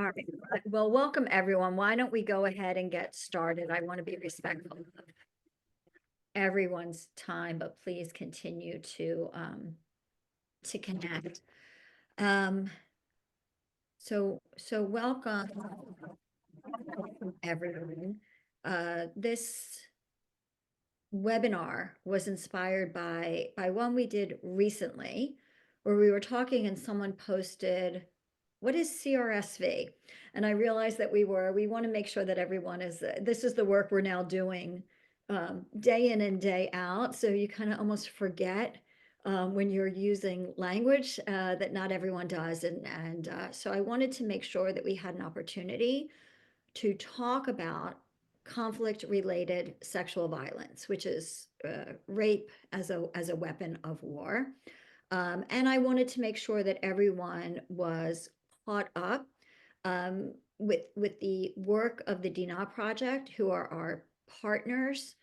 All right. Well, welcome everyone. Why don't we go ahead and get started? I want to be respectful of everyone's time, but please continue to connect. So welcome everyone. This webinar was inspired by one we did recently, where we were talking and someone posted, what is CRSV? And I realized that we want to make sure that everyone is, this is the work we're now doing day in and day out. So you kind of almost forget when you're using language that not everyone does. And so I wanted to make sure that we had an opportunity to talk about conflict-related sexual violence, which is rape as a weapon of war. And I wanted to make sure that everyone was caught up with the work of the Dinah Project, who are our partners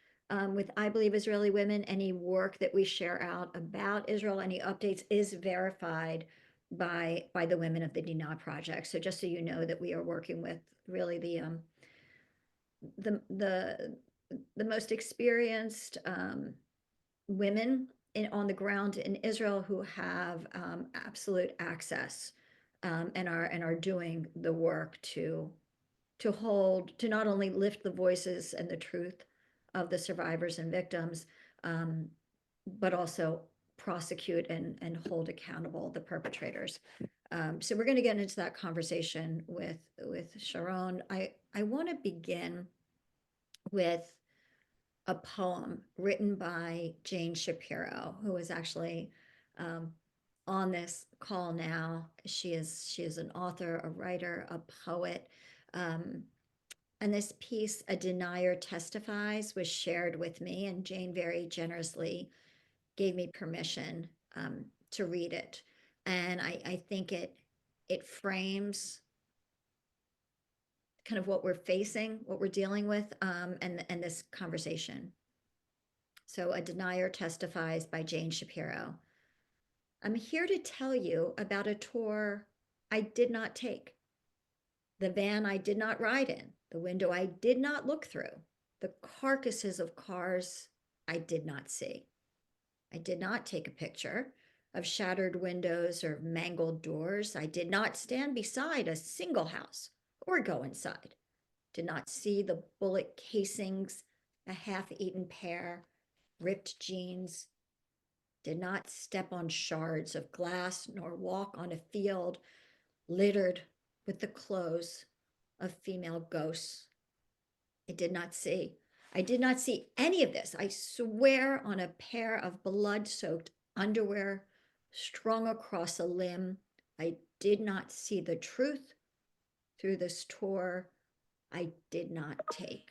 with I Believe Israeli Women. Any work that we share out about Israel, any updates, is verified by the women of the Dinah Project. So just so you know that we are working with really the most experienced women on the ground in Israel who have absolute access and are doing the work to not only lift the voices and the truth of the survivors and victims, but also prosecute and hold accountable the perpetrators. So we're going to get into that conversation with Sharon. I want to begin with a poem written by Jane Shapiro, who is actually on this call now. She is an author, a writer, a poet. And this piece, A Denier Testifies, was shared with me, and Jane very generously gave me permission to read it. And I think it frames kind of what we're facing, what we're dealing with, and this conversation. So A Denier Testifies by Jane Shapiro. I'm here to tell you about a tour I did not take, the van I did not ride in, the window I did not look through, the carcasses of cars I did not see. I did not take a picture of shattered windows or mangled doors. I did not stand beside a single house or go inside. Did not see the bullet casings, a half-eaten pear, ripped jeans. Did not step on shards of glass nor walk on a field littered with the clothes of female ghosts. I did not see. I did not see any of this. I swear on a pair of blood-soaked underwear strung across a limb. I did not see the truth through this tour I did not take.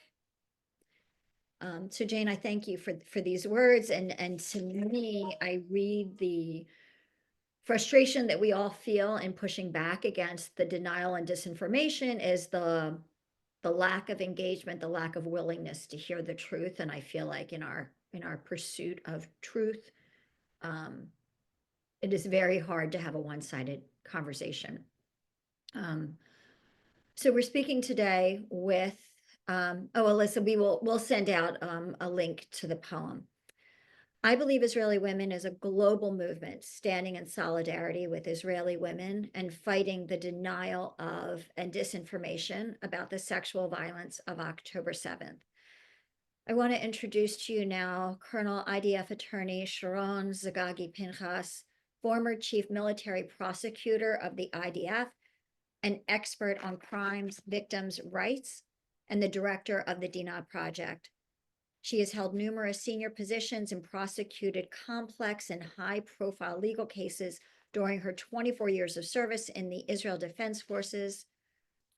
So Jane, I thank you for these words. And to me, I read the frustration that we all feel in pushing back against the denial and disinformation is the lack of engagement, the lack of willingness to hear the truth. And I feel like in our pursuit of truth, it is very hard to have a one-sided conversation. So we're speaking today with, Alyssa, we'll send out a link to the poem. I Believe Israeli Women is a global movement standing in solidarity with Israeli women and fighting the denial of and disinformation about the sexual violence of October 7th. I want to introduce to you now Colonel IDF attorney Sharon Zagagi-Pinchas, former chief military prosecutor of the IDF, an expert on crimes, victims' rights, and the director of the Dinah Project. She has held numerous senior positions and prosecuted complex and high-profile legal cases during her 24 years of service in the Israel Defense Forces.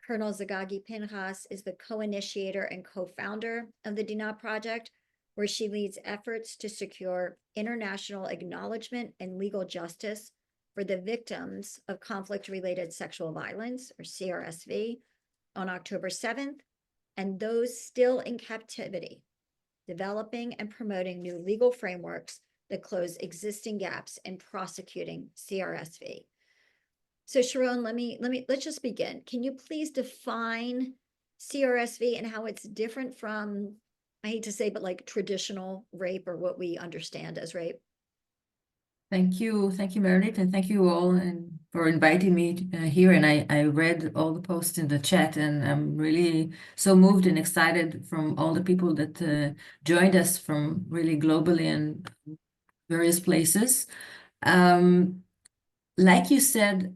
Colonel Zagagi-Pinchas is the co-initiator and co-founder of the Dinah Project, where she leads efforts to secure international acknowledgement and legal justice for the victims of conflict-related sexual violence, or CRSV, on October 7th, and those still in captivity, developing and promoting new legal frameworks that close existing gaps in prosecuting CRSV. So Sharon, let's just begin. Can you please define CRSV and how it's different from, I hate to say, but like traditional rape or what we understand as rape? Thank you, Meredith, and thank you all and for inviting me here. And I read all the posts in the chat, and I'm really so moved and excited from all the people that joined us from really globally and various places. Like you said,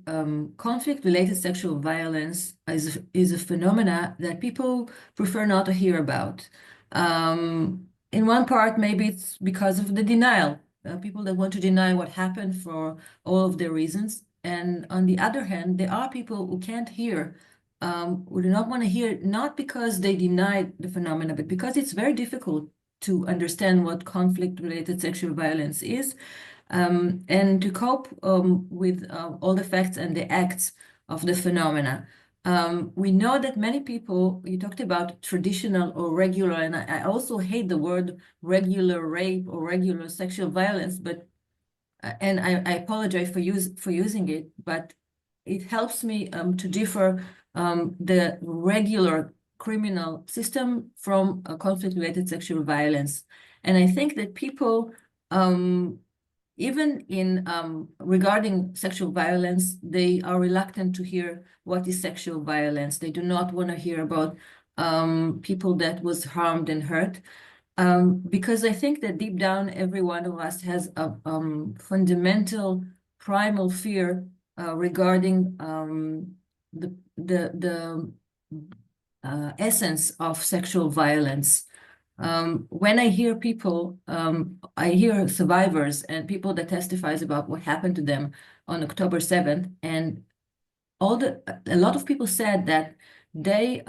conflict-related sexual violence is a phenomena that people prefer not to hear about. In one part, maybe it's because of the denial, people that want to deny what happened for all of their reasons. And on the other hand, there are people who can't hear, who do not want to hear, not because they deny the phenomena, but because it's very difficult to understand what conflict-related sexual violence is. And to cope with all the facts and the acts of the phenomena. We know that many people, you talked about traditional or regular, and I also hate the word regular rape or regular sexual violence, but and I apologize for using it, but it helps me to differ the regular criminal system from conflict-related sexual violence. And I think that people even in regarding sexual violence, they are reluctant to hear what is sexual violence. They do not want to hear about people that was harmed and hurt. Because I think that deep down, every one of us has a fundamental primal fear regarding the essence of sexual violence. When I hear people, I hear survivors and people that testifies about what happened to them on October 7th, and a lot of people said that they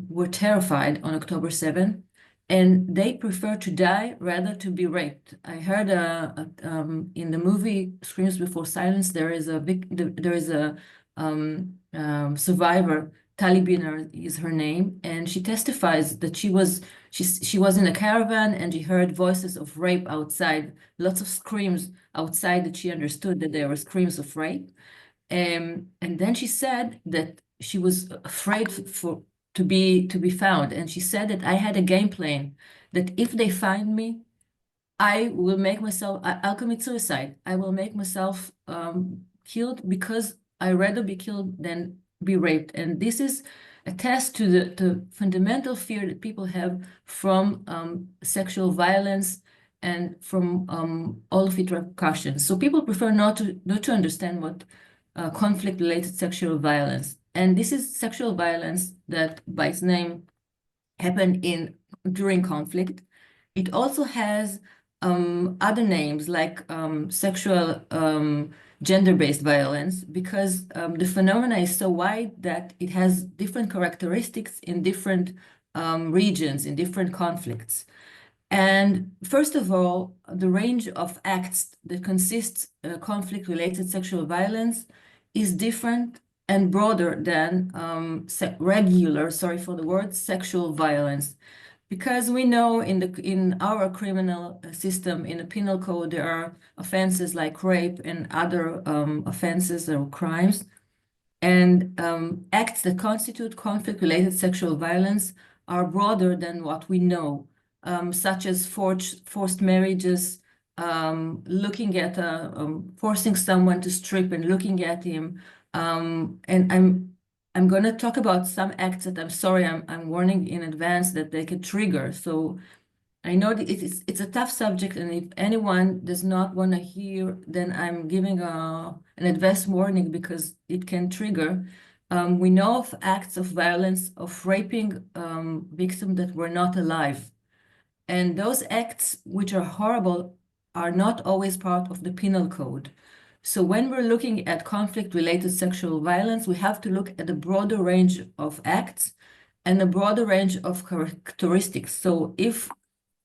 were terrified on October 7th, and they prefer to die rather to be raped. I heard in the movie Screams Before Silence, there is a survivor. Talibiner is her name, and she testifies that she was in a caravan and she heard voices of rape outside, lots of screams outside that she understood that there were screams of rape. And then she said that she was afraid to be found, and she said that I had a game plan that if they find me, I'll commit suicide. I will make myself killed because I'd rather be killed than be raped. And this is a test to the fundamental fear that people have from sexual violence and from all of its repercussions. So people prefer not to understand what conflict-related sexual violence. And this is sexual violence that by its name happened during conflict. It also has other names like sexual gender-based violence, because the phenomena is so wide that it has different characteristics in different regions, in different conflicts. And first of all, the range of acts that consists conflict-related sexual violence is different and broader than regular, sorry for the word, sexual violence. Because we know in our criminal system, in the penal code, there are offenses like rape and other offenses or crimes. And acts that constitute conflict-related sexual violence are broader than what we know, such as forced marriages, looking at forcing someone to strip and looking at him. And I'm going to talk about some acts that I'm warning in advance that they could trigger. So I know that it's a tough subject, and if anyone does not want to hear, then I'm giving an advance warning because it can trigger. We know of acts of violence, of raping victims that were not alive. And those acts, which are horrible, are not always part of the penal code. So when we're looking at conflict-related sexual violence, we have to look at a broader range of acts and a broader range of characteristics. So if,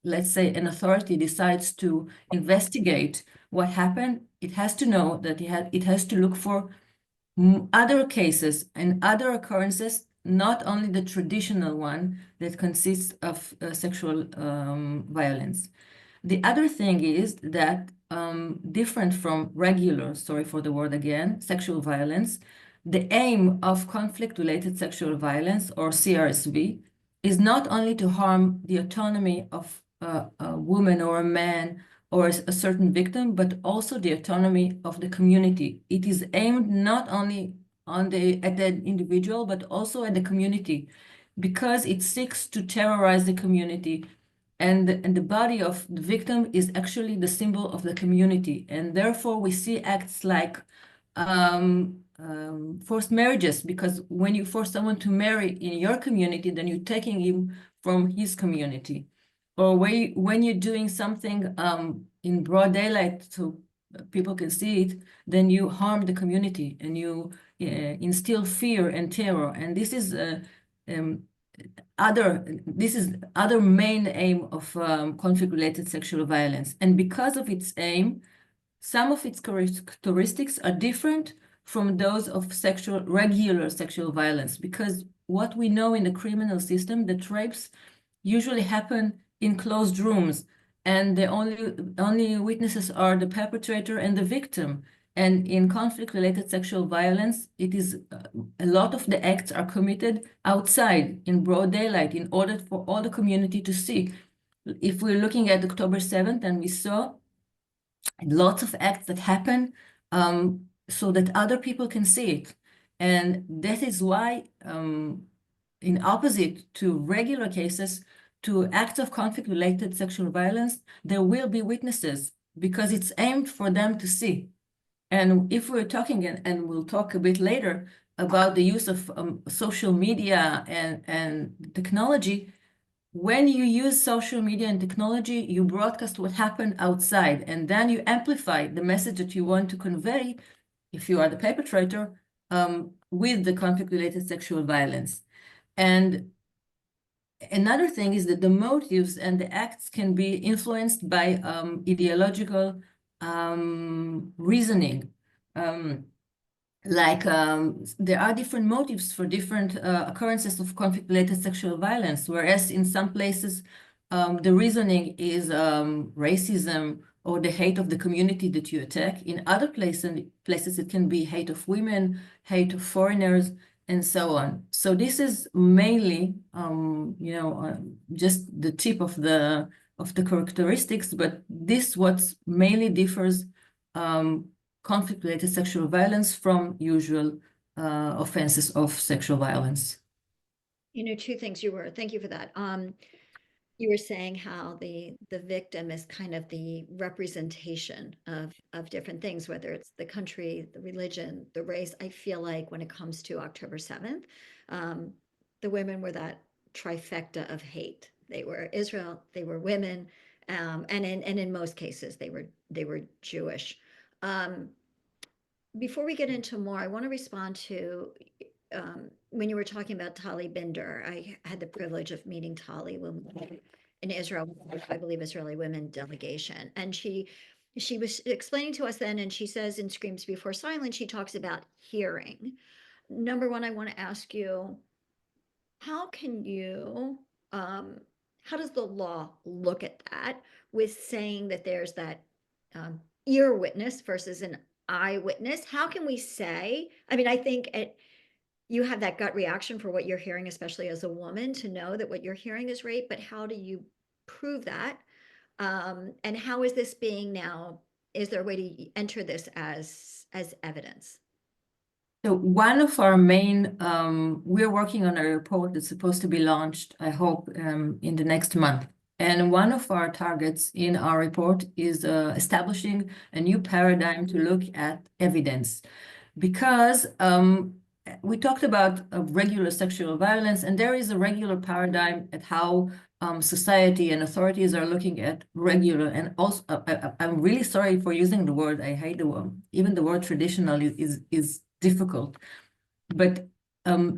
let's say, an authority decides to investigate what happened, it has to know that it has to look for other cases and other occurrences, not only the traditional one that consists of sexual violence. The other thing is that different from regular, sorry for the word again, sexual violence, the aim of conflict-related sexual violence, or CRSV, is not only to harm the autonomy of a woman or a man or a certain victim, but also the autonomy of the community. It is aimed not only at the individual, but also at the community, because it seeks to terrorize the community. And the body of the victim is actually the symbol of the community. And therefore, we see acts like forced marriages, because when you force someone to marry in your community, then you're taking him from his community. Or when you're doing something in broad daylight so people can see it, then you harm the community and you instill fear and terror. And this is um, other main aim of conflict-related sexual violence. And because of its aim, some of its characteristics are different from those of regular sexual violence, because what we know in the criminal system, that rapes usually happen in closed rooms, and the only witnesses are the perpetrator and the victim. And in conflict-related sexual violence, it is a lot of the acts are committed outside in broad daylight in order for all the community to see. If we're looking at October 7th, and we saw lots of acts that happen so that other people can see it. And that is why, in opposite to regular cases, to acts of conflict-related sexual violence, there will be witnesses because it's aimed for them to see. And if we're talking, and we'll talk a bit later about the use of social media and technology, when you use social media and technology, you broadcast what happened outside, and then you amplify the message that you want to convey, if you are the perpetrator, with the conflict-related sexual violence. And another thing is that the motives and the acts can be influenced by ideological reasoning. There are different motives for different occurrences of conflict-related sexual violence, whereas in some places the reasoning is racism or the hate of the community that you attack. In other places it can be hate of women, hate of foreigners, and so on. So this is mainly, just the tip of the characteristics, but this what mainly differs conflict-related sexual violence from usual offenses of sexual violence. Two things thank you for that. You were saying how the victim is kind of the representation of different things, whether it's the country, the religion, the race. I feel like when it comes to October 7th, the women were that trifecta of hate. They were Israel, they were women, and in most cases they were Jewish. Before we get into more, I want to respond to when you were talking about Tali Binder. I had the privilege of meeting Tali when we were in Israel, I believe Israeli women delegation. And she was explaining to us then, and she says in Screams Before Silence, she talks about hearing. Number one, I want to ask you, how can you, how does the law look at that with saying that there's that ear witness versus an eyewitness? How can we say, I mean, I think you have that gut reaction for what you're hearing, especially as a woman, to know that what you're hearing is rape, but how do you prove that? And how is this being now, is there a way to enter this as evidence? So one of our main, we're working on a report that's supposed to be launched, I hope, in the next month. And one of our targets in our report is establishing a new paradigm to look at evidence. Because we talked about regular sexual violence, and there is a regular paradigm at how society and authorities are looking at regular. And also, I'm really sorry for using the word. I hate the word. Even the word traditional is difficult. But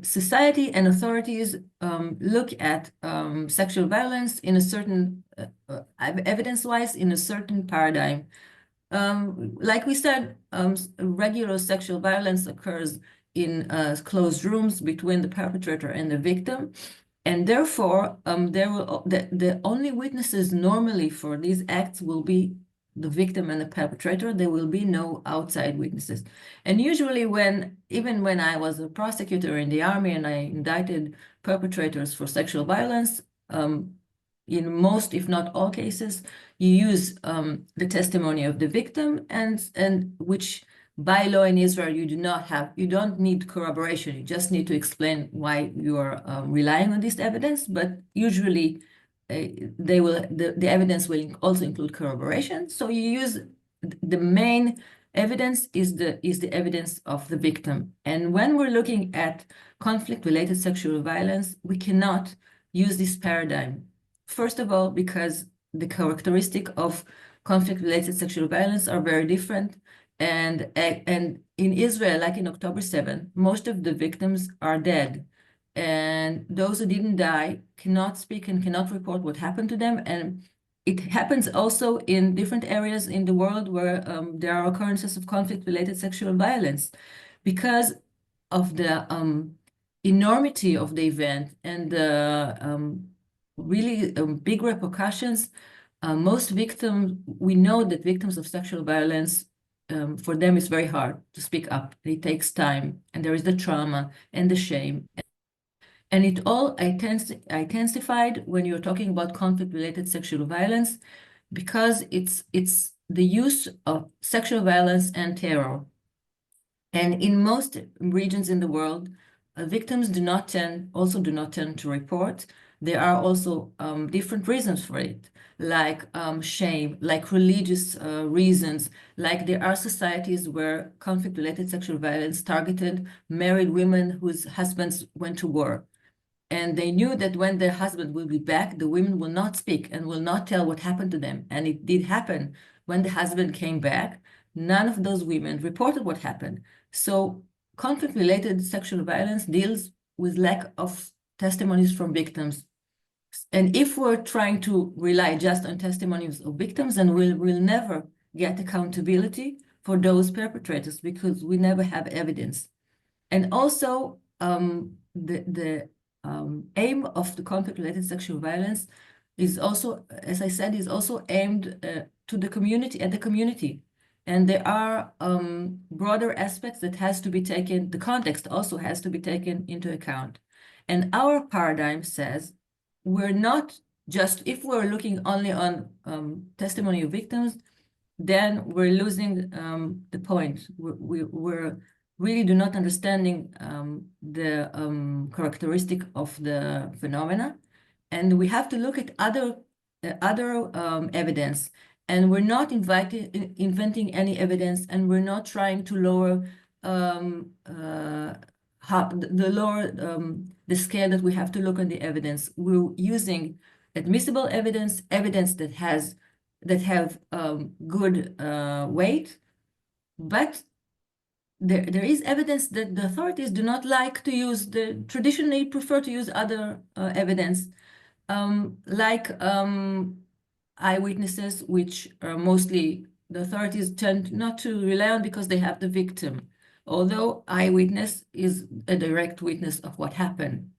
society and authorities look at sexual violence in a certain, evidence-wise, in a certain paradigm. Like we said, regular sexual violence occurs in closed rooms between the perpetrator and the victim. And therefore, the only witnesses normally for these acts will be the victim and the perpetrator, there will be no outside witnesses. And usually even when I was a prosecutor in the army and I indicted perpetrators for sexual violence, in most, if not all cases, you use the testimony of the victim, and which by law in Israel you don't need corroboration. You just need to explain why you are relying on this evidence. But usually, the evidence will also include corroboration. So you use the main evidence is the evidence of the victim. And when we're looking at conflict-related sexual violence, we cannot use this paradigm. First of all, because the characteristic of conflict-related sexual violence are very different. And in Israel, like in October 7, most of the victims are dead. And those who didn't die cannot speak and cannot report what happened to them. And it happens also in different areas in the world where there are occurrences of conflict-related sexual violence because of the enormity of the event and the really big repercussions. Most victims, we know that victims of sexual violence, for them, it's very hard to speak up. It takes time, and there is the trauma and the shame. And it all intensified when you're talking about conflict-related sexual violence, because it's the use of sexual violence and terror. And in most regions in the world, victims do not tend to report. There are also different reasons for it, like shame, like religious reasons, like there are societies where conflict-related sexual violence targeted married women whose husbands went to war. And they knew that when their husband will be back, the women will not speak and will not tell what happened to them. And it did happen. When the husband came back, none of those women reported what happened. So conflict-related sexual violence deals with lack of testimonies from victims. And if we're trying to rely just on testimonies of victims, then we'll never get accountability for those perpetrators because we never have evidence. And also, the aim of the conflict-related sexual violence is also, as I said, is also aimed to the community, at the community. And there are broader aspects that has to be taken, the context also has to be taken into account. And our paradigm says we're not just, if we're looking only on testimony of victims, then we're losing the point. We're really do not understanding the characteristic of the phenomena, and we have to look at other evidence. And we're not inventing any evidence, and we're not trying to lower the scale that we have to look on the evidence. We're using admissible evidence, evidence that have good weight, but there is evidence that the authorities do not like to use. Traditionally prefer to use other evidence, like eyewitnesses, which are mostly the authorities tend not to rely on because they have the victim, although eyewitness is a direct witness of what happened.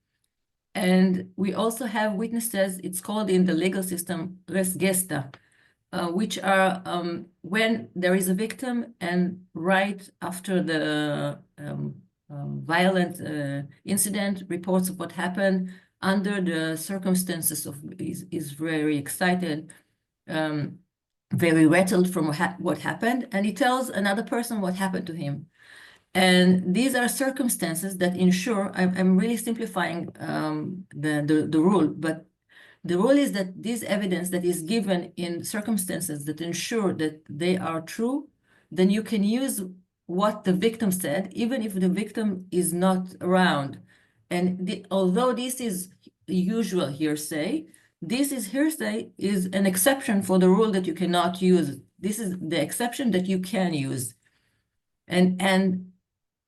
And we also have witnesses, it's called in the legal system, res gesta, which are when there is a victim and right after the violent incident, reports of what happened under the circumstances of is very excited, very rattled from what happened, and he tells another person what happened to him. And these are circumstances that ensure, I'm really simplifying the rule, but the rule is that this evidence that is given in circumstances that ensure that they are true, then you can use what the victim said, even if the victim is not around. And although this is usual hearsay, hearsay is an exception for the rule that you cannot use. This is the exception that you can use. And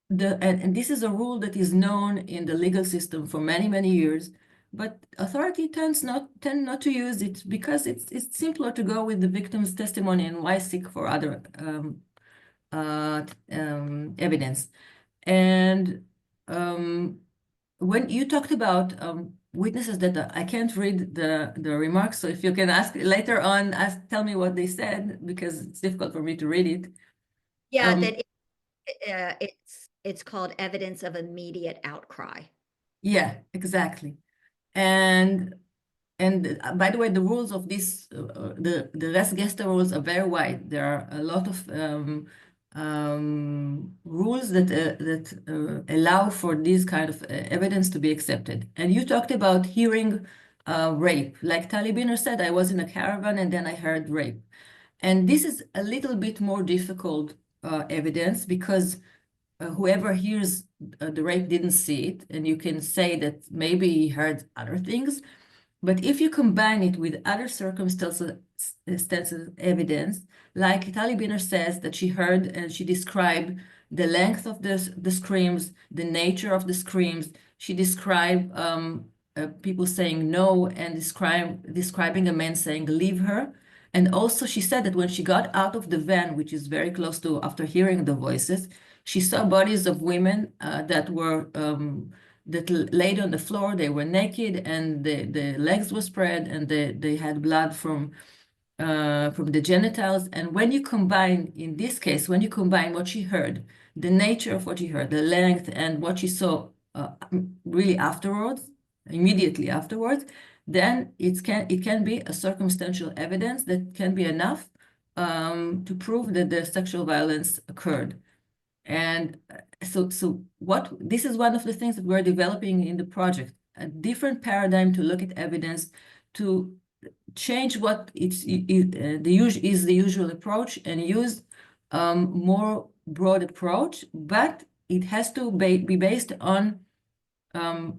this is a rule that is known in the legal system for many, many years, but authority tend not to use it because it's simpler to go with the victim's testimony and why seek for other evidence. And when you talked about witnesses that I can't read the remarks, so if you can ask later on, tell me what they said because it's difficult for me to read it. Yeah, Um, that it's called evidence of immediate outcry. yeah, exactly. And by the way, the rules of this, the res gesta rules are very wide. There are a lot of rules that allow for this kind of evidence to be accepted. And you talked about hearing rape. Like Talibiner said, I was in a caravan and then I heard rape. And this is a little bit more difficult evidence because whoever hears the rape didn't see it, and you can say that maybe he heard other things. But if you combine it with other circumstances evidence, like Talibiner says that she heard and she described the length of the screams, the nature of the screams. She described people saying no and describing a man saying leave her. And also she said that when she got out of the van, which is very close to after hearing the voices, she saw bodies of women that laid on the floor. They were naked and the legs were spread and they had blood from the genitals. And when you combine, in this case, when you combine what she heard, the nature of what she heard, the length, and what she saw really afterwards, immediately afterwards, then it can be a circumstantial evidence that can be enough to prove that the sexual violence occurred. And so what this is one of the things that we're developing in the project, a different paradigm to look at evidence, to change what is the usual approach and use more broad approach, but it has to be based on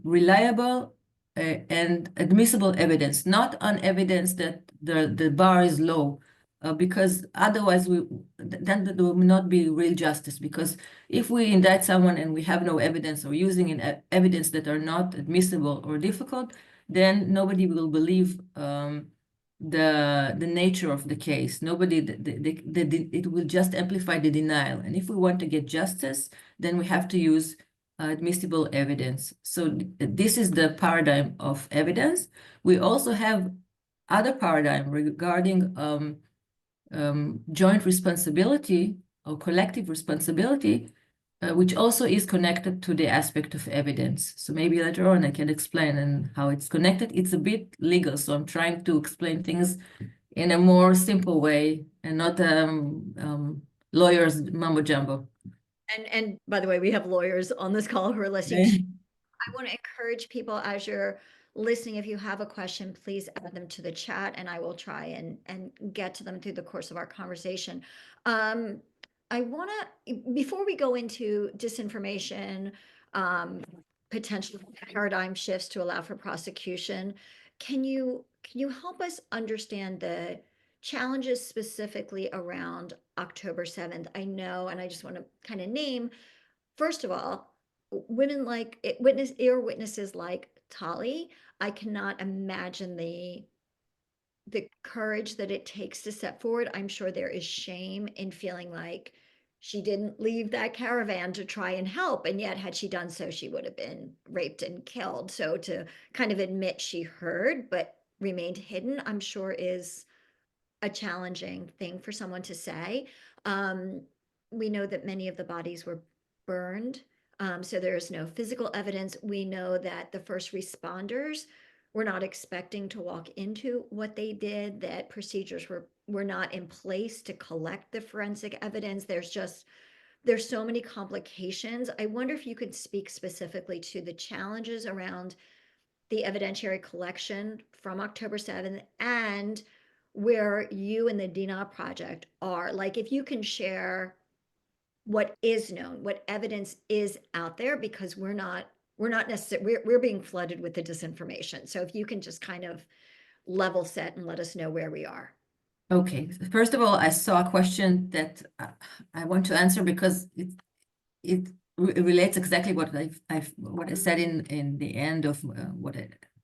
reliable and admissible evidence, not on evidence that the bar is low, because otherwise then there will not be real justice. Because if we indict someone and we have no evidence or using evidence that are not admissible or difficult, then nobody will believe the nature of the case. Nobody, it will just amplify the denial. And if we want to get justice, then we have to use admissible evidence. So this is the paradigm of evidence. We also have other paradigm regarding joint responsibility or collective responsibility, which also is connected to the aspect of evidence. So maybe later on I can explain and how it's connected. It's a bit legal, so I'm trying to explain things in a more simple way and not lawyers mumbo jumbo. And by the way, we have lawyers on this call who are listening. Okay. I want to encourage people as you're listening, if you have a question, please add them to the chat and I will try and get to them through the course of our conversation. Um, I want to, before we go into disinformation, um, potential paradigm shifts to allow for prosecution, can you help us understand the challenges specifically around October 7th? I know, and I just want to kind of name, first of all, women like witnesses like Tali. I cannot imagine the courage that it takes to step forward. I'm sure there is shame in feeling like she didn't leave that caravan to try and help, and yet had she done so, she would have been raped and killed. So to kind of admit she heard but remained hidden, I'm sure is a challenging thing for someone to say. Um, we know that many of the bodies were burned, so there is no physical evidence. We know that the first responders were not expecting to walk into what they did, that procedures were not in place to collect the forensic evidence. There's so many complications. I wonder if you could speak specifically to the challenges around the evidentiary collection from October 7th and where you and the Dinah Project are. Like, if you can share what is known, what evidence is out there, because we're not necessarily, we're being flooded with the disinformation. So if you can just kind of level set and let us know where we are. Okay, first of all, I saw a question that I want to answer because it relates exactly what I said in the end of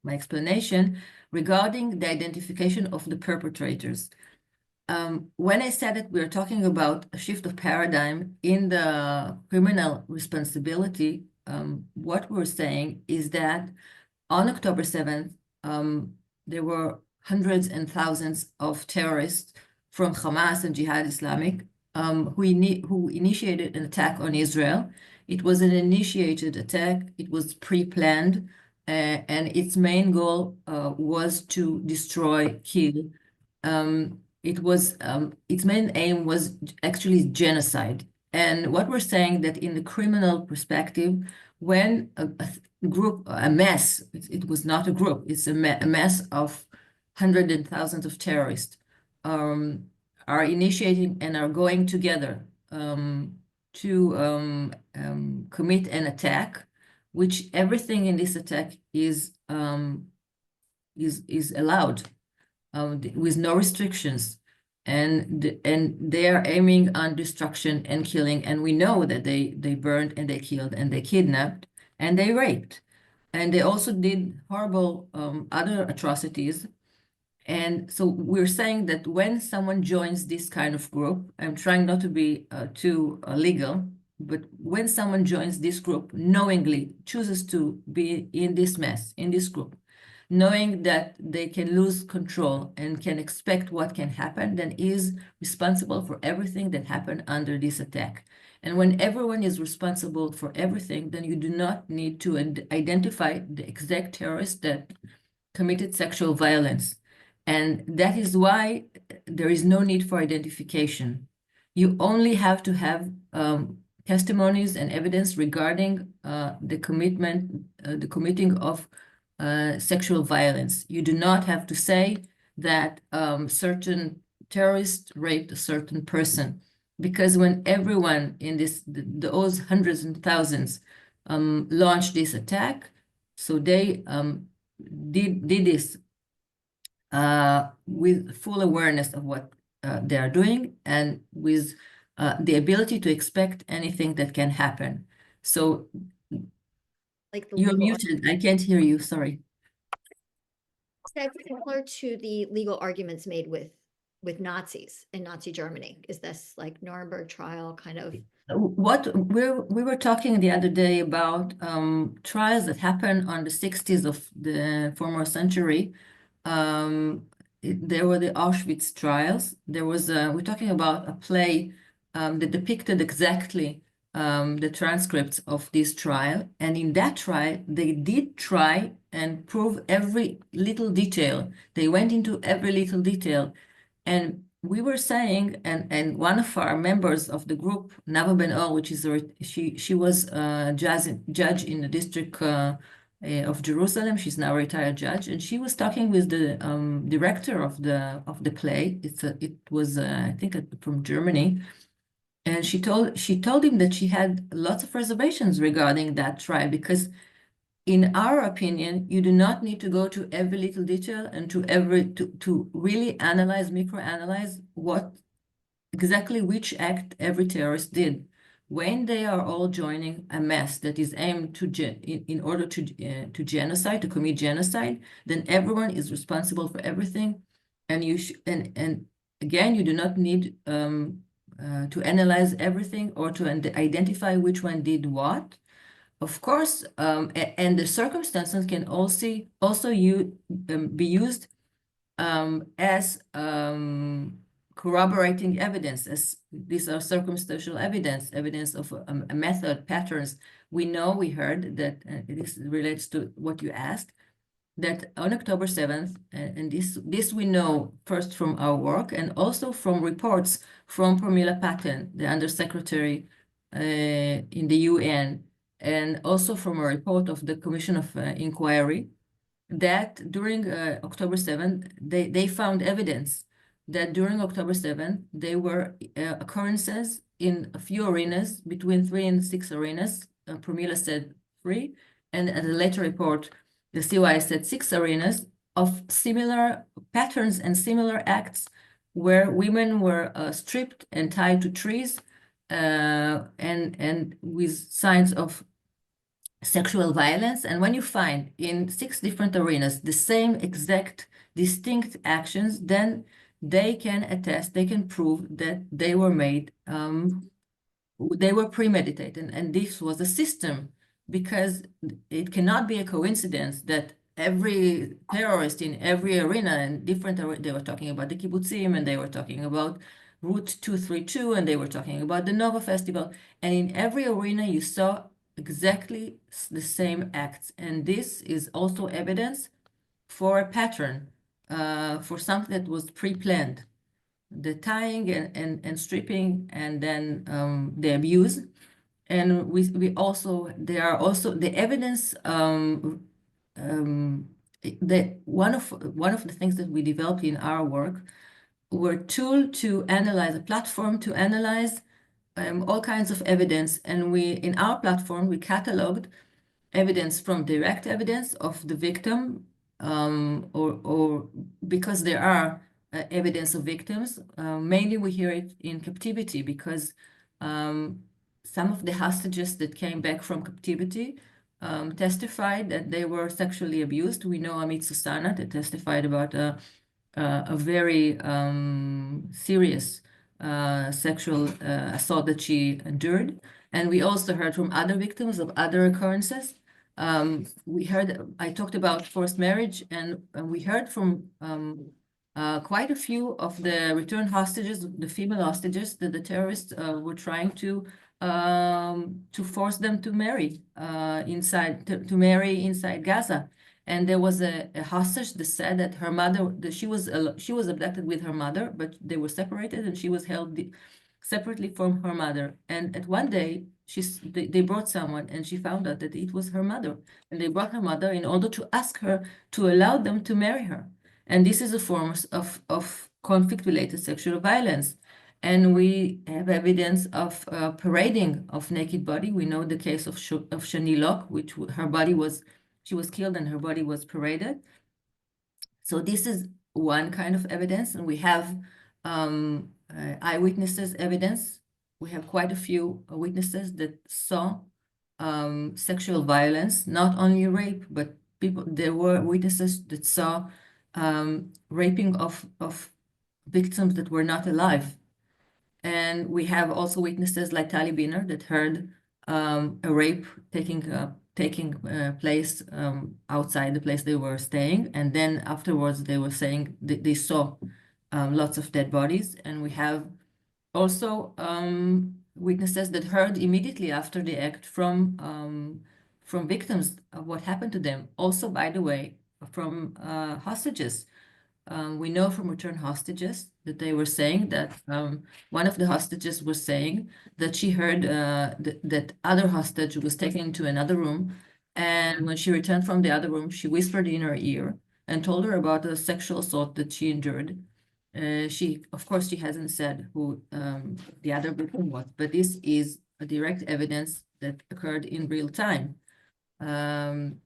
my explanation regarding the identification of the perpetrators. When I said that we're talking about a shift of paradigm in the criminal responsibility, what we're saying is that on October 7th, there were hundreds and thousands of terrorists from Hamas and Jihad Islamic who initiated an attack on Israel. It was an initiated attack. It was pre-planned, and its main goal was to destroy, kill. Its main aim was actually genocide. And what we're saying that in the criminal perspective, when a group, a mass, it was not a group, it's a mass of hundreds and thousands of terrorists are initiating and are going together to commit an attack, which everything in this attack is allowed with no restrictions. And they are aiming on destruction and killing. And we know that they burned and they killed and they kidnapped and they raped. And they also did horrible other atrocities. And so we're saying that when someone joins this kind of group, I'm trying not to be too legal, but when someone joins this group, knowingly chooses to be in this mess, in this group, knowing that they can lose control and can expect what can happen, then is responsible for everything that happened under this attack. And when everyone is responsible for everything, then you do not need to identify the exact terrorist that committed sexual violence. And that is why there is no need for identification. You only have to have testimonies and evidence regarding the committing of sexual violence. You do not have to say that certain terrorist raped a certain person, because when everyone in those hundreds and thousands launched this attack, so they did this with full awareness of what they are doing and with the ability to expect anything that can happen. So Like the you're legal, muted. I can't hear you. Sorry. that's similar to the legal arguments made with Nazis in Nazi Germany. Is this like Nuremberg trial kind of? What we were talking the other day about trials that happened on the 60s of the former century. There were the Auschwitz trials. We're talking about a play that depicted exactly the transcripts of this trial. And in that trial, they did try and prove every little detail. They went into every little detail. And we were saying, and one of our members of the group, Nava Ben-Or, which is she was a judge in the district of Jerusalem. She's now a retired judge, and she was talking with the director of the play. It was I think from Germany, and she told him that she had lots of reservations regarding that trial, because in our opinion, you do not need to go to every little detail and to really microanalyze what exactly which act every terrorist did. When they are all joining a mass that is aimed in order to genocide, to commit genocide, then everyone is responsible for everything, and and again, you do not need to analyze everything or to identify which one did what. Of course, and the circumstances can also be used as corroborating evidence, as these are circumstantial evidence of a method, patterns. We heard that, this relates to what you asked, that on October 7th, and this we know first from our work and also from reports from Pramila Patten, the Undersecretary in the UN, and also from a report of the Commission of Inquiry, that during October 7th, they found evidence that during October 7th, there were occurrences in a few arenas, between 3 and 6 arenas. Pramila said 3, and at a later report, the CY said 6 arenas of similar patterns and similar acts where women were stripped and tied to trees and with signs of sexual violence. And when you find in 6 different arenas the same exact distinct actions, then they can attest, they can prove that they were made, they were premeditated, and this was a system because it cannot be a coincidence that every terrorist in every arena and they were talking about the kibbutzim, and they were talking about Route 232, and they were talking about the Nova Festival. And in every arena, you saw exactly the same acts. And this is also evidence for a pattern, for something that was pre-planned. The tying and stripping, and then the abuse. And we also, there are also the evidence, one of the things that we developed in our work were tool to analyze, a platform to analyze all kinds of evidence. And we, in our platform, we cataloged evidence from direct evidence of the victim, or because there are evidence of victims. Mainly we hear it in captivity, because some of the hostages that came back from captivity testified that they were sexually abused. We know Amit Susana that testified about a very serious sexual assault that she endured. And we also heard from other victims of other occurrences. I talked about forced marriage, and we heard from quite a few of the returned hostages, the female hostages, that the terrorists were trying to force them to marry to marry inside Gaza. And there was a hostage that said that her mother, that she was abducted with her mother, but they were separated, and she was held separately from her mother. And at one day, they brought someone, and she found out that it was her mother. And they brought her mother in order to ask her to allow them to marry her. And this is a form of conflict-related sexual violence. And we have evidence of parading of naked body. We know the case of Shani Locke, which she was killed and her body was paraded. So this is one kind of evidence. And we have eyewitnesses evidence. We have quite a few witnesses that saw sexual violence, not only rape, but there were witnesses that saw raping of victims that were not alive. And we have also witnesses like Tali Biner that heard a rape taking place outside the place they were staying. And then afterwards, they were saying they saw lots of dead bodies. And we have also witnesses that heard immediately after the act from victims of what happened to them. Also, by the way, from hostages. We know from returned hostages that they were saying that one of the hostages was saying that she heard that other hostage was taken into another room. And when she returned from the other room, she whispered in her ear and told her about the sexual assault that she endured. Of course, she hasn't said who the other victim was, but this is a direct evidence that occurred in real time.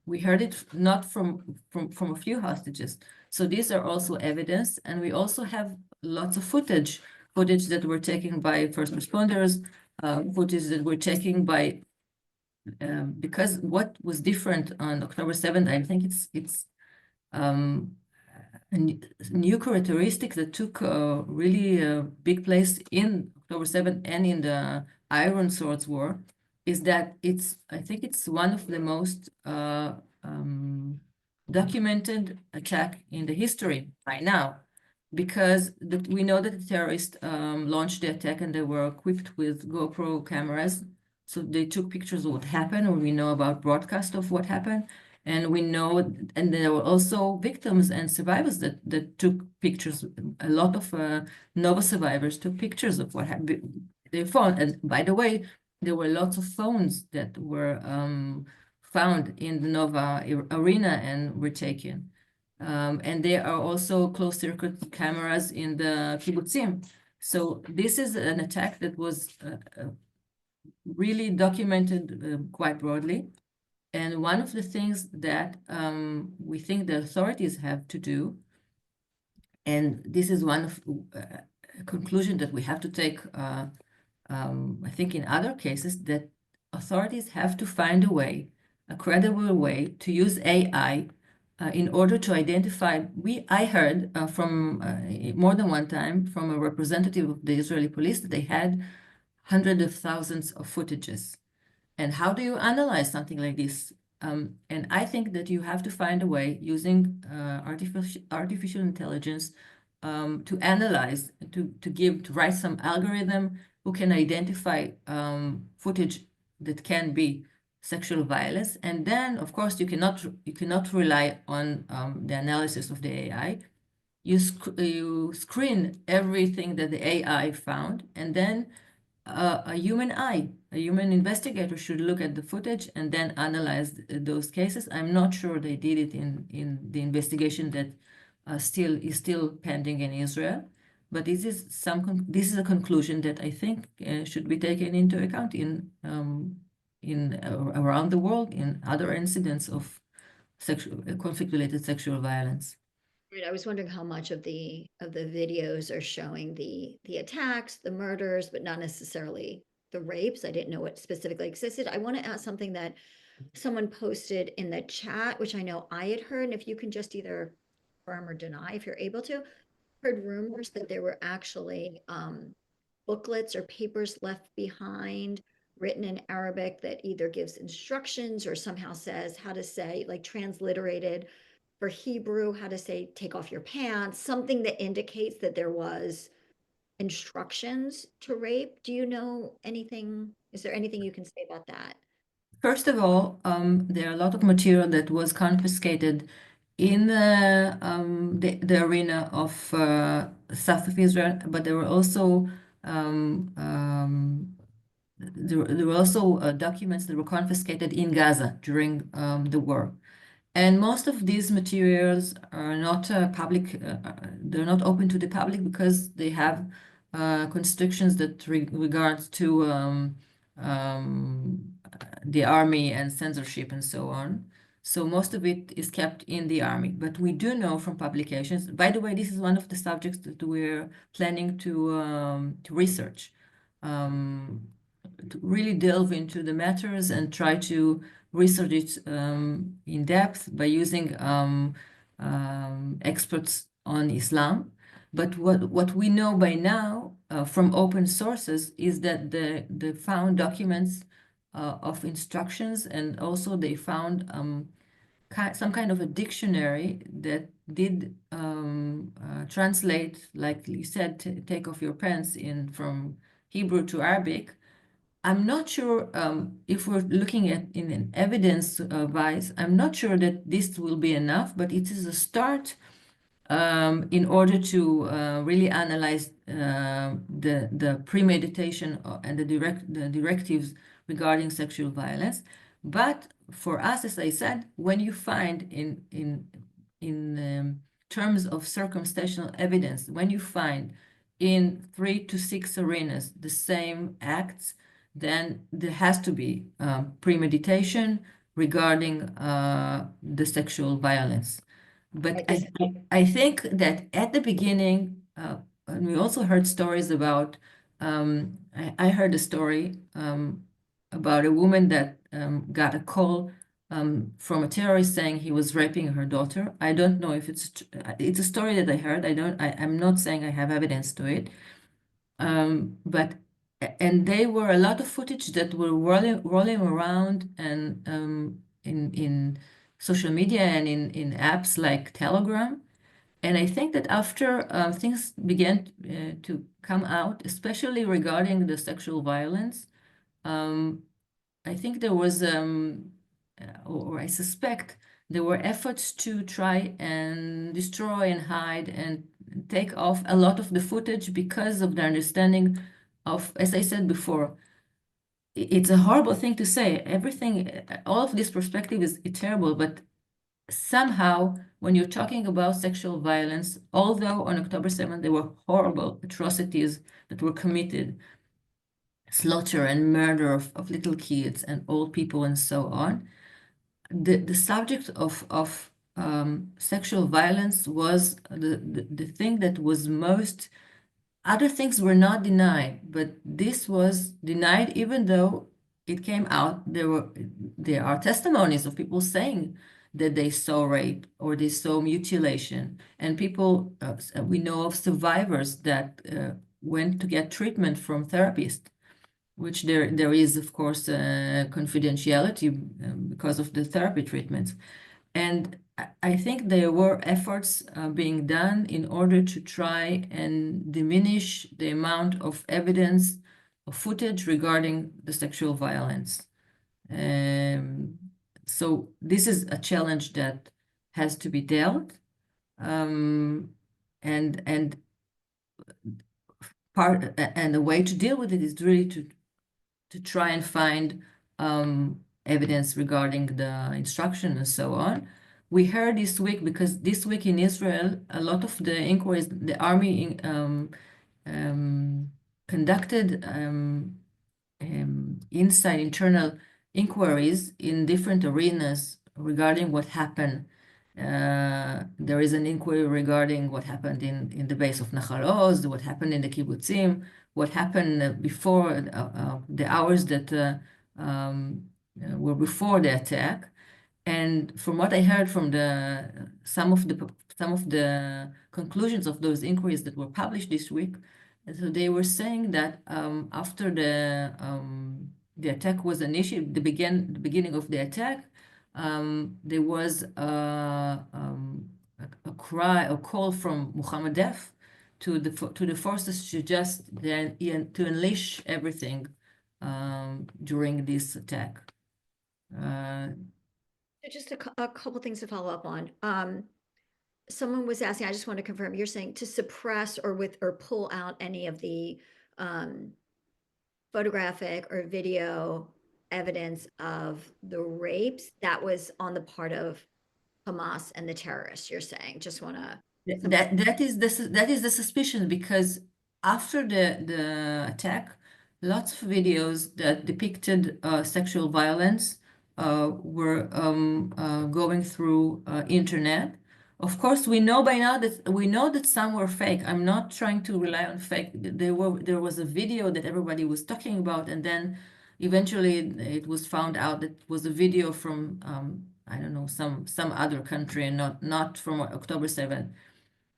We heard it not from a few hostages. So these are also evidence, and we also have lots of footage that were taken by first responders, footage that were taken by because what was different on October 7th, I think it's a new characteristic that took really a big place in October 7th and in the Iron Swords War, is that I think it's one of the most documented attack in the history by now, because we know that the terrorists launched the attack and they were equipped with GoPro cameras. So they took pictures of what happened, or we know about broadcast of what happened. And we know, and there were also victims and survivors that took pictures. A lot of Nova survivors took pictures of what happened. They found, and by the way, there were lots of phones that were found in the Nova arena and were taken. And there are also closed circuit cameras in the kibbutzim. So this is an attack that was really documented quite broadly. And one of the things that we think the authorities have to do, and this is one of a conclusion that we have to take, I think in other cases, that authorities have to find a way, a credible way to use AI in order to identify. I heard from more than one time from a representative of the Israeli police that they had hundreds of thousands of footages. And how do you analyze something like this? And I think that you have to find a way using artificial intelligence to analyze, to write some algorithm who can identify footage that can be sexual violence. And then, of course, you cannot rely on the analysis of the AI. You screen everything that the AI found, and then a human eye, a human investigator should look at the footage and then analyze those cases. I'm not sure they did it in the investigation that still pending in Israel, but this is a conclusion that I think should be taken into account around the world in other incidents of sexual conflict-related sexual violence. Right, I was wondering how much of the videos are showing the attacks, the murders, but not necessarily the rapes. I didn't know what specifically existed. I want to ask something that someone posted in the chat, which I know I had heard, and if you can just either confirm or deny if you're able to, heard rumors that there were actually booklets or papers left behind written in Arabic that either gives instructions or somehow says how to say, like transliterated for Hebrew, how to say take off your pants, something that indicates that there was instructions to rape. Do you know anything? Is there anything you can say about that? First of all, there are a lot of material that was confiscated in the arena of south of Israel, but there were also documents that were confiscated in Gaza during the war. And most of these materials are not they're not open to the public because they have constrictions that regards to the army and censorship and so on. So most of it is kept in the army. But we do know from publications, by the way, this is one of the subjects that we're planning to research, to really delve into the matters and try to research it in depth by using experts on Islam. But what we know by now from open sources is that the found documents of instructions, and also they found some kind of a dictionary that did translate, like you said, take off your pants in from Hebrew to Arabic. I'm not sure if we're looking at in an evidence wise, I'm not sure that this will be enough, but it is a start in order to really analyze the premeditation and the directives regarding sexual violence. But for us, as I said, when you find in terms of circumstantial evidence, when you find in 3 to 6 arenas the same acts, then there has to be premeditation regarding the sexual violence. But Right, this, I think that at the beginning, and we also heard stories about, I heard a story about a woman that got a call from a terrorist saying he was raping her daughter. I don't know if it's a story that I heard. I'm not saying I have evidence to it. But and they were a lot of footage that were rolling around and in social media and in apps like Telegram. And I think that after things began to come out, especially regarding the sexual violence, um, I think there was, or I suspect, there were efforts to try and destroy and hide and take off a lot of the footage because of the understanding of, as I said before, it's a horrible thing to say. Everything, all of this perspective is terrible, but somehow, when you're talking about sexual violence, although on October 7th there were horrible atrocities that were committed, slaughter and murder of little kids and old people and so on, the subject of sexual violence was the thing that was most. Other things were not denied, but this was denied even though it came out. There are testimonies of people saying that they saw rape or they saw mutilation, and people we know of survivors that went to get treatment from therapists which there is, of course, confidentiality because of the therapy treatments. And I think there were efforts being done in order to try and diminish the amount of evidence of footage regarding the sexual violence. Um, so this is a challenge that has to be dealt. Um, and the way to deal with it is really to try and find evidence regarding the instruction and so on. We heard this week, because this week in Israel, a lot of the inquiries, the army um, conducted inside internal inquiries in different arenas regarding what happened. There is an inquiry regarding what happened in the base of Nahal Oz, what happened in the kibbutzim, what happened before the hours that were before the attack. And from what I heard from some of the conclusions of those inquiries that were published this week, so they were saying that after the attack was initiated, the beginning of the attack, there was a cry, a call from Muhammad Def to the forces to just then to unleash everything during this attack. So just a couple things to follow up on. Someone was asking, I just want to confirm, you're saying to suppress or pull out any of the um, photographic or video evidence of the rapes that was on the part of Hamas and the terrorists, you're saying, just want to. That is the suspicion, because after the attack, lots of videos that depicted sexual violence were going through internet. Of course, we know by now that some were fake. I'm not trying to rely on fake. There was a video that everybody was talking about, and then eventually it was found out that it was a video from I don't know, some other country, and not from October 7th.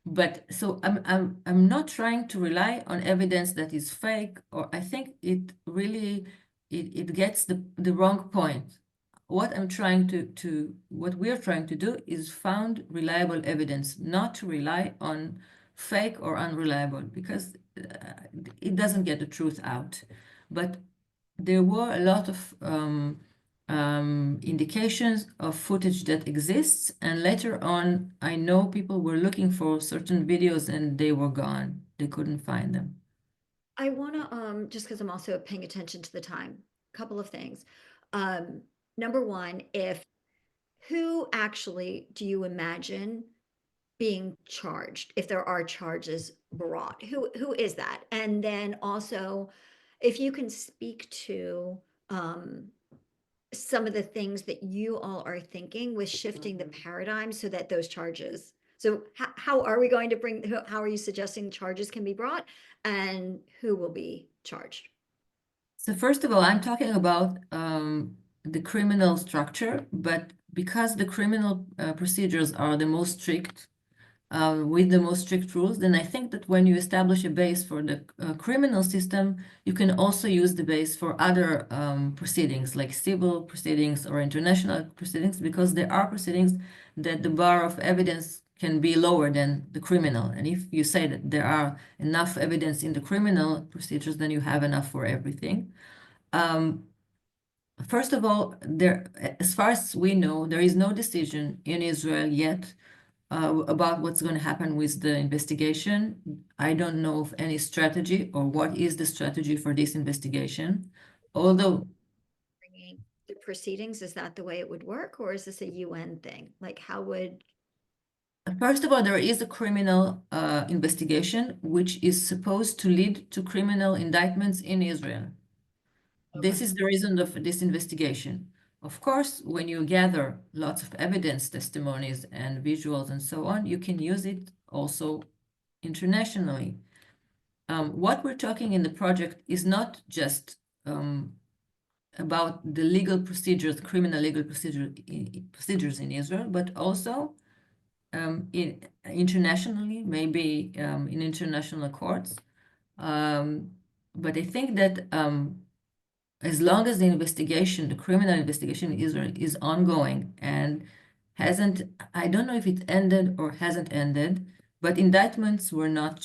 But so I'm not trying to rely on evidence that is fake, or I think it really it gets the wrong point. What we're trying to do is found reliable evidence, not to rely on fake or unreliable, because it doesn't get the truth out. But there were a lot of indications of footage that exists, and later on, I know people were looking for certain videos and they were gone. They couldn't find them. I want to, just because I'm also paying attention to the time, couple of things. Um, Number one, if who actually do you imagine being charged if there are charges brought? Who is that? And then also, if you can speak to some of the things that you all are thinking with shifting the paradigm so that those charges. So how are we going to bring, how are you suggesting charges can be brought and who will be charged? So first of all, I'm talking about the criminal structure, but because the criminal procedures are the most strict, with the most strict rules, then I think that when you establish a base for the criminal system, you can also use the base for other proceedings, like civil proceedings or international proceedings, because there are proceedings that the bar of evidence can be lower than the criminal. And if you say that there are enough evidence in the criminal procedures, then you have enough for everything. First of all, as far as we know, there is no decision in Israel yet about what's going to happen with the investigation. I don't know of any strategy or what is the strategy for this investigation. Although, Bringing the proceedings, is that the way it would work, or is this a UN thing? Like, how would? first of all, there is a criminal investigation which is supposed to lead to criminal indictments in Israel. Okay. This is the reason of this investigation. Of course, when you gather lots of evidence, testimonies, and visuals and so on, you can use it also internationally. What we're talking in the project is not just about the legal procedures, criminal legal procedures in Israel, but also internationally, maybe in international courts. But I think that as long as the investigation, the criminal investigation in Israel is ongoing and hasn't, I don't know if it ended or hasn't ended, but indictments were not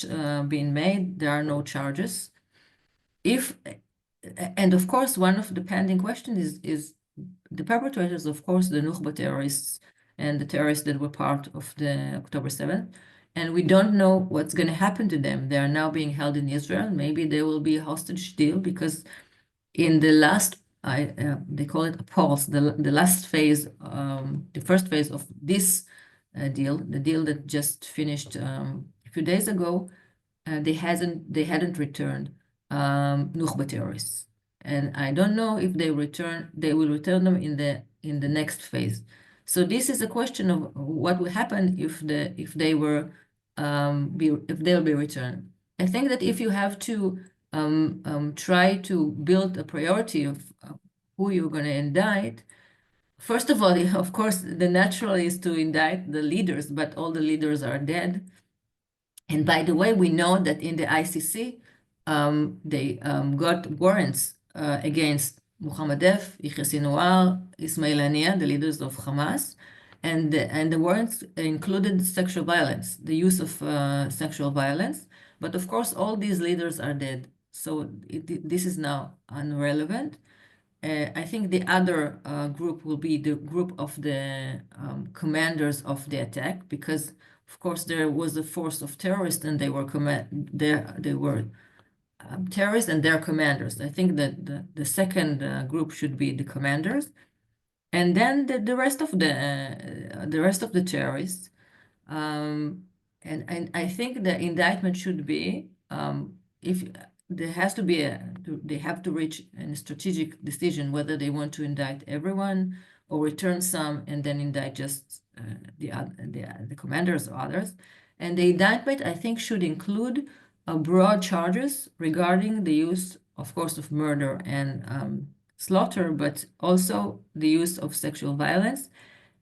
being made. There are no charges. If, and of course, one of the pending questions is the perpetrators, of course, the Nukhba terrorists and the terrorists that were part of the October 7th. And we don't know what's going to happen to them. They are now being held in Israel. Maybe there will be a hostage deal because in the last, they call it a pulse, the last phase, the first phase of this deal, the deal that just finished a few days ago, they hadn't returned Nukhba terrorists, and I don't know if they will return them in the next phase. So this is a question of what will happen if they'll be returned. I think that if you have to try to build a priority of who you're going to indict, first of all, of course, the natural is to indict the leaders, but all the leaders are dead. And by the way, we know that in the ICC, they got warrants against Mohammed Def, Yahya Sinwar, Ismail Haniyeh, the leaders of Hamas, and the warrants included sexual violence, the use of sexual violence. But of course, all these leaders are dead. So this is now irrelevant. I think the other group will be the group of the commanders of the attack, because, of course, there was a force of terrorists, and they were terrorists and their commanders. I think that the second group should be the commanders, and then the rest of the terrorists. And I think the indictment should be if there has to be they have to reach a strategic decision whether they want to indict everyone or return some and then indict just the commanders or others. And the indictment, I think, should include broad charges regarding the use, of course, of murder and slaughter, but also the use of sexual violence.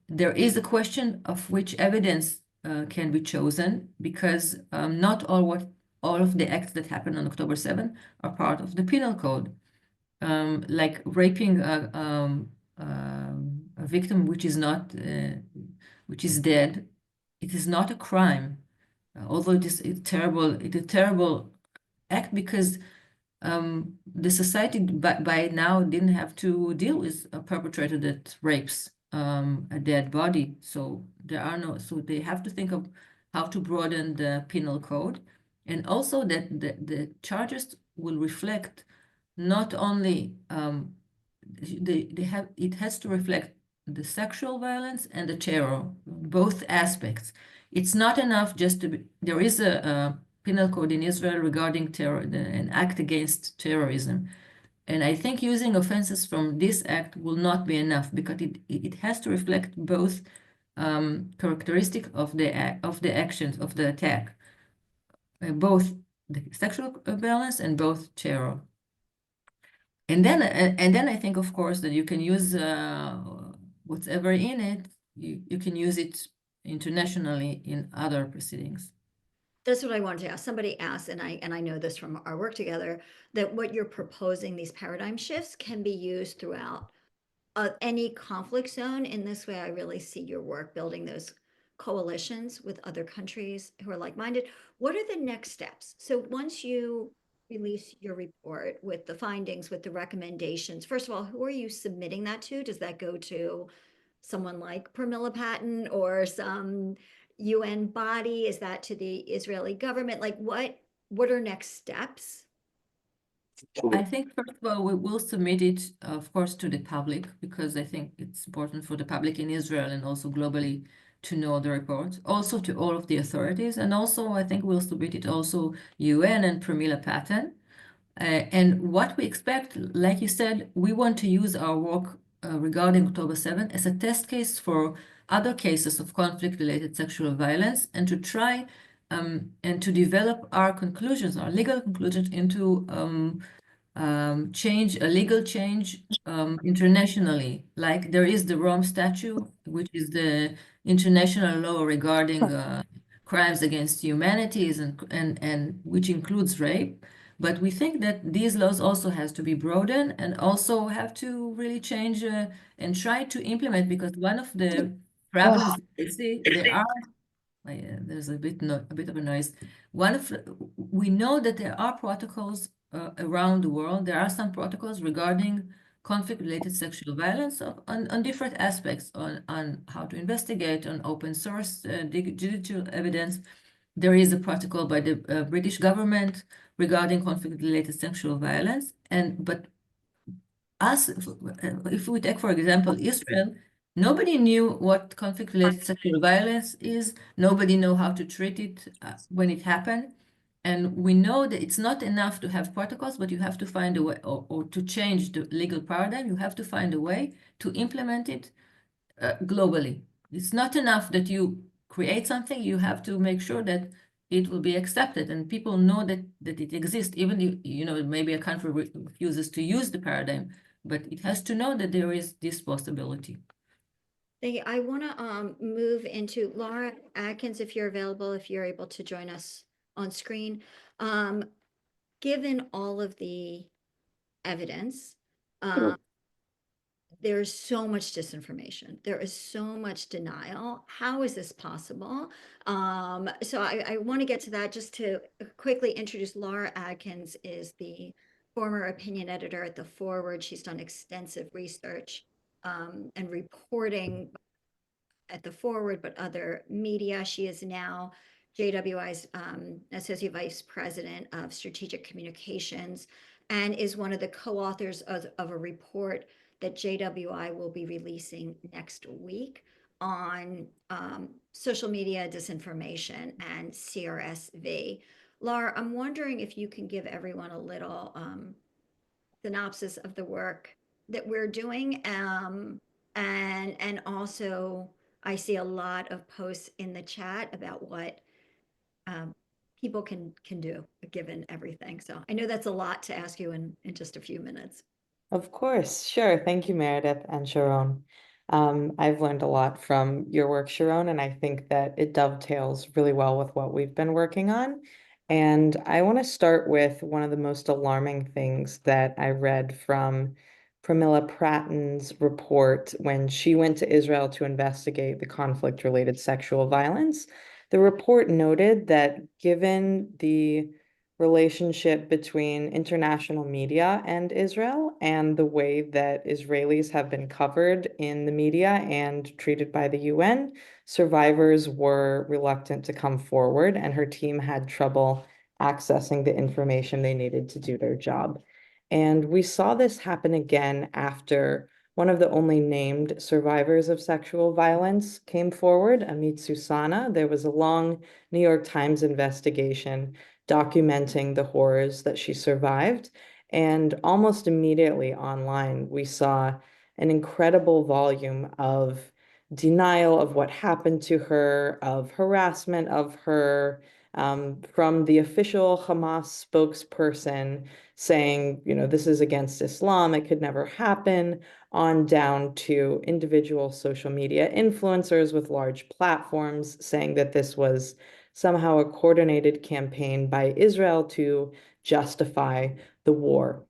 There is a question of which evidence can be chosen, because not all of the acts that happened on October 7 are part of the penal code. Like raping a victim which is dead, it is not a crime, although it's a terrible act, because the society by now didn't have to deal with a perpetrator that rapes a dead body. So so they have to think of how to broaden the penal code, and also that the charges will reflect not only it has to reflect the sexual violence and the terror, both aspects. It's not enough just there is a penal code in Israel regarding terror, an act against terrorism. And I think using offenses from this act will not be enough, because it has to reflect both characteristic of the actions of the attack, both the sexual violence and both terror. And then I think, of course, that you can use whatever in it, you can use it internationally in other proceedings. That's what I wanted to ask. Somebody asked, and I know this from our work together, that what you're proposing, these paradigm shifts, can be used throughout any conflict zone. In this way, I really see your work building those coalitions with other countries who are like-minded. What are the next steps? So once you release your report with the findings, with the recommendations, first of all, who are you submitting that to? Does that go to someone like Pramila Patten or some UN body? Is that to the Israeli government? Like what are next steps? I think, first of all, we will submit it, of course, to the public, because I think it's important for the public in Israel and also globally to know the report, also to all of the authorities. And also, I think we'll submit it also UN and Pramila Patten. And what we expect, like you said, we want to use our work regarding October 7 as a test case for other cases of conflict-related sexual violence, and to try and to develop our conclusions, our legal conclusions, into a legal change internationally. Like there is the Rome Statute, which is the international law regarding crimes against humanities and which includes rape. But we think that these laws also has to be broadened and also have to really change and try to implement, because one of the problems Oh, that I see, there are there's a bit of a noise. We know that there are protocols around the world. There are some protocols regarding conflict-related sexual violence on different aspects, on how to investigate, on open source digital evidence. There is a protocol by the British government regarding conflict-related sexual violence, but us, if we take, for example, Israel, nobody knew what conflict-related sexual violence is. Nobody know how to treat it when it happened. And we know that it's not enough to have protocols, but you have to find a way, or to change the legal paradigm, you have to find a way to implement it globally. It's not enough that you create something, you have to make sure that it will be accepted and people know that it exists. Even you know, maybe a country refuses to use the paradigm, but it has to know that there is this possibility. I want to move into Laura Atkins, if you're available, if you're able to join us on screen. Um, Given all of the evidence, there's so much disinformation. There is so much denial. How is this possible? So I want to get to that. Just to quickly introduce, Laura Adkins is the former opinion editor at The Forward. She's done extensive research and reporting at The Forward, but other media. She is now JWI's Associate Vice President of Strategic Communications and is one of the co-authors of a report that JWI will be releasing next week on social media disinformation and CRSV. Laura, I'm wondering if you can give everyone a little synopsis of the work that we're doing. And also, I see a lot of posts in the chat about what um, people can do given everything. So I know that's a lot to ask you in just a few minutes. Of course, sure. Thank you, Meredith and Sharon. I've learned a lot from your work, Sharon, and I think that it dovetails really well with what we've been working on. And I want to start with one of the most alarming things that I read from Pramila Prattan's report when she went to Israel to investigate the conflict-related sexual violence. The report noted that given the relationship between international media and Israel and the way that Israelis have been covered in the media and treated by the UN, survivors were reluctant to come forward, and her team had trouble accessing the information they needed to do their job. And we saw this happen again after one of the only named survivors of sexual violence came forward, Amit Susana. There was a long New York Times investigation documenting the horrors that she survived. And almost immediately online, we saw an incredible volume of denial of what happened to her, of harassment of her, from the official Hamas spokesperson saying, you know, this is against Islam, it could never happen, on down to individual social media influencers with large platforms saying that this was somehow a coordinated campaign by Israel to justify the war.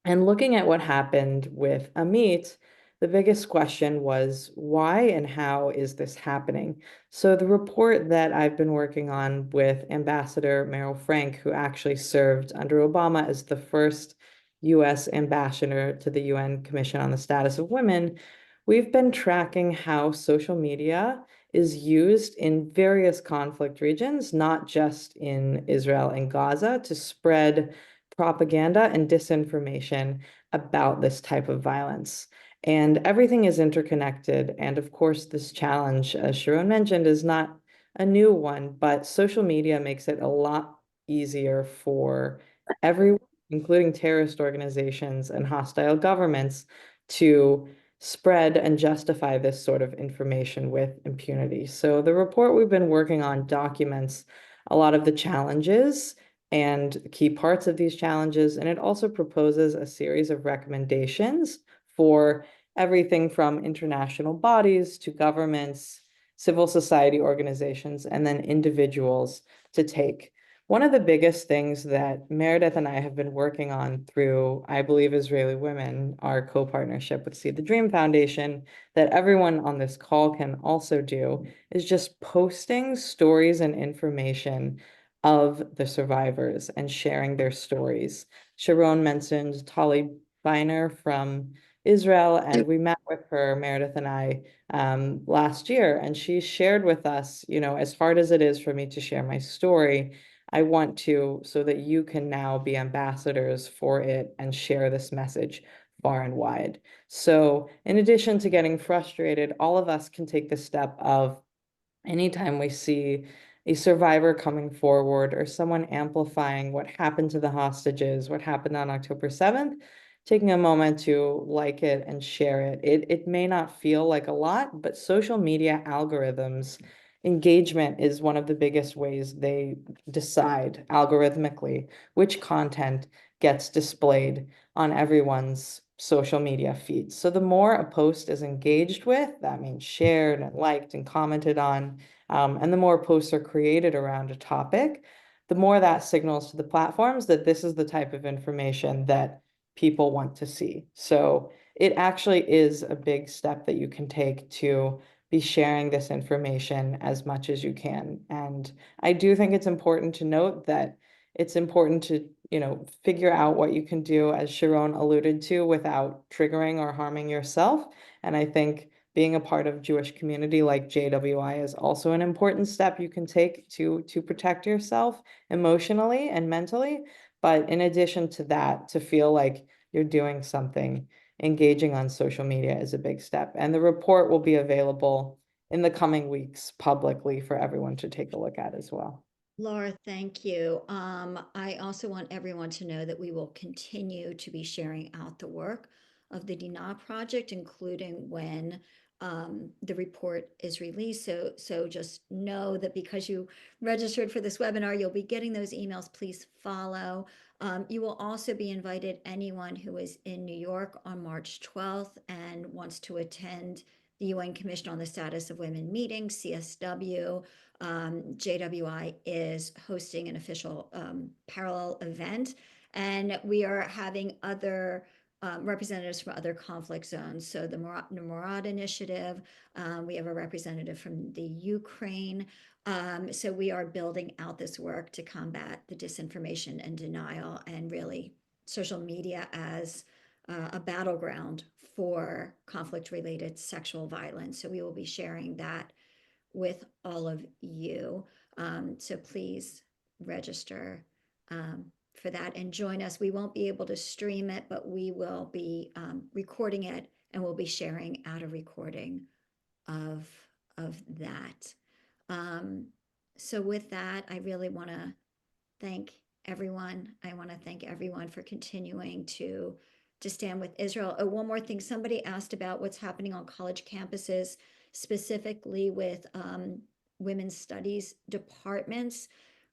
And looking at what happened with Amit, the biggest question was why and how is this happening? So the report that I've been working on with Ambassador Meryl Frank, who actually served under Obama as the first US ambassador to the UN Commission on the Status of Women, we've been tracking how social media is used in various conflict regions, not just in Israel and Gaza, to spread propaganda and disinformation about this type of violence. And everything is interconnected. And of course, this challenge, as Sharon mentioned, is not a new one, but social media makes it a lot easier for everyone, including terrorist organizations and hostile governments, to spread and justify this sort of information with impunity. So the report we've been working on documents a lot of the challenges and key parts of these challenges, and it also proposes a series of recommendations for everything from international bodies to governments, civil society organizations, and then individuals to take. One of the biggest things that Meredith and I have been working on through I Believe Israeli Women, our co-partnership with See the Dream Foundation, that everyone on this call can also do, is just posting stories and information of the survivors and sharing their stories. Sharon mentioned Tali Biner from Israel, and we met with her, Meredith and I, last year, and she shared with us, as hard as it is for me to share my story, I want to, so that you can now be ambassadors for it and share this message far and wide. So in addition to getting frustrated, all of us can take the step of anytime we see a survivor coming forward or someone amplifying what happened to the hostages, what happened on October 7th, taking a moment to like it and share it. It may not feel like a lot, but social media algorithms engagement is one of the biggest ways they decide algorithmically which content gets displayed on everyone's social media feeds. So the more a post is engaged with, that means shared and liked and commented on, and the more posts are created around a topic, the more that signals to the platforms that this is the type of information that people want to see. So it actually is a big step that you can take to be sharing this information as much as you can. And I do think it's important to note that it's important to, figure out what you can do, as Sharon alluded to, without triggering or harming yourself. And I think being a part of Jewish community like JWI is also an important step you can take to protect yourself emotionally and mentally. But in addition to that, to feel like you're doing something, engaging on social media is a big step. And the report will be available in the coming weeks publicly for everyone to take a look at as well. Laura, thank you. I also want everyone to know that we will continue to be sharing out the work of the Dinah Project, including when the report is released. So just know that because you registered for this webinar, you'll be getting those emails. Please follow. You will also be invited, anyone who is in New York on March 12th and wants to attend the UN Commission on the Status of Women meeting, CSW. JWI is hosting an official parallel event, and we are having other representatives from other conflict zones. So the Murad Initiative, we have a representative from the Ukraine. So we are building out this work to combat the disinformation and denial, and really social media as a battleground for conflict-related sexual violence. So we will be sharing that with all of you. So please register for that and join us. We won't be able to stream it, but we will be recording it, and we'll be sharing out a recording of that. So with that, I really want to thank everyone. I want to thank everyone for continuing to stand with Israel. Oh, one more thing. Somebody asked about what's happening on college campuses, specifically with women's studies departments.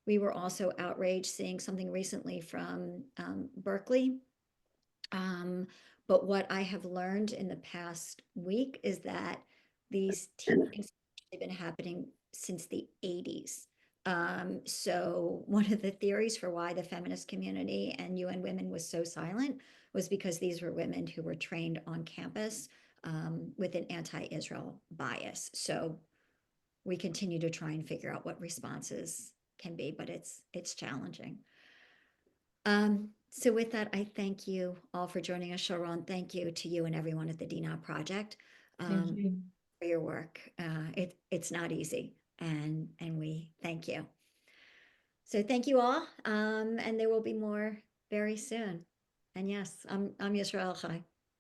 We were also outraged seeing something recently from Berkeley. But what I have learned in the past week is that these teachings have been happening since the 80s. So one of the theories for why the feminist community and UN Women was so silent was because these were women who were trained on campus with an anti-Israel bias. So we continue to try and figure out what responses can be, but it's challenging. So with that, I thank you all for joining us. Sharon, thank you to you and everyone at the Dinah Project Thank you. for your work. It's not easy, and we thank you. So thank you all, and there will be more very soon. And yes, I'm Yisrael Chai.